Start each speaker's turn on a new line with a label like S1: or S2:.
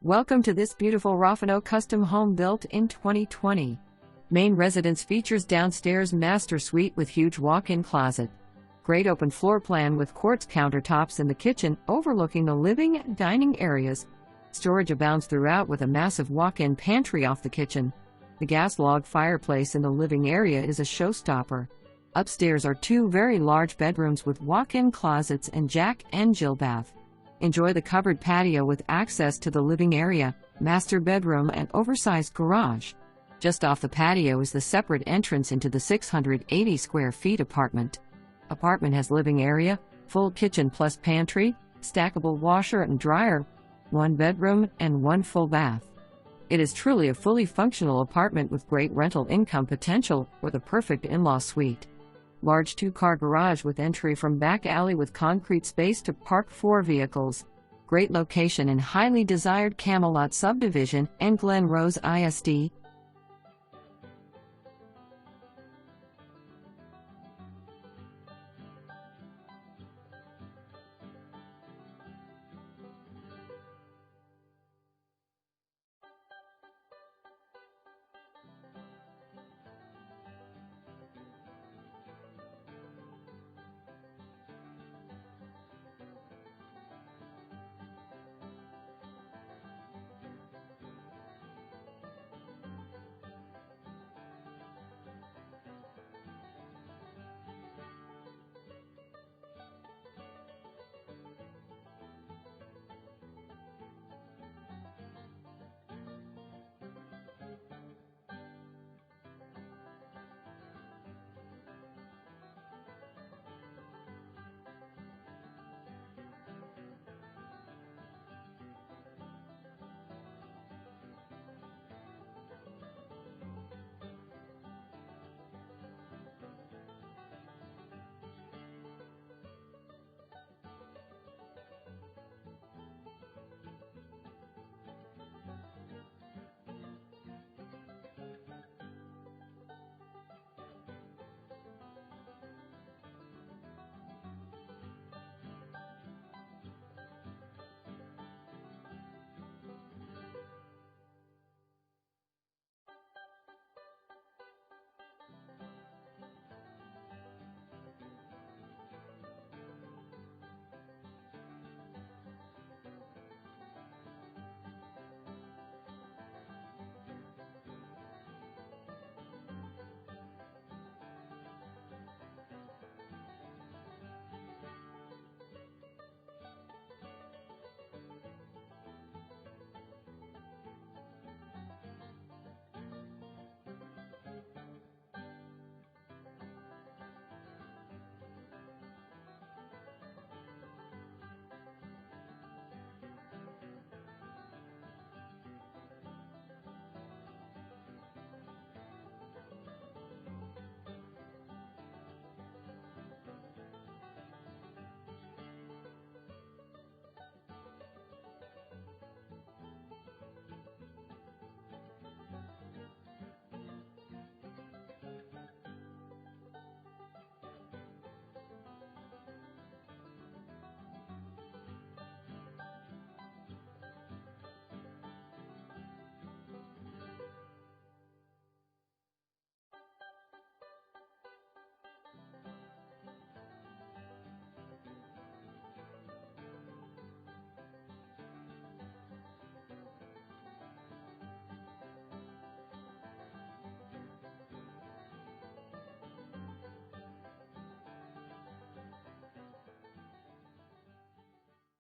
S1: Welcome to this beautiful Roffino Custom Home built in 2020. Main residence features downstairs master suite with huge walk-in closet. Great open floor plan with quartz countertops in the kitchen overlooking the living and dining areas. Storage abounds throughout with a massive walk-in pantry off the kitchen. The gas log fireplace in the living area is a showstopper. Upstairs are two very large bedrooms with walk-in closets and Jack and Jill bath. Enjoy the covered patio with access to the living area, master bedroom and oversized garage. Just off the patio is the separate entrance into the 680 square feet apartment. Apartment has living area, full kitchen plus pantry, stackable washer and dryer, one bedroom and one full bath. It is truly a fully functional apartment with great rental income potential or the perfect in-law suite. Large two-car garage with entry from back alley with concrete space to park 4 vehicles. Great location in highly desired Camelot subdivision and Glen Rose ISD.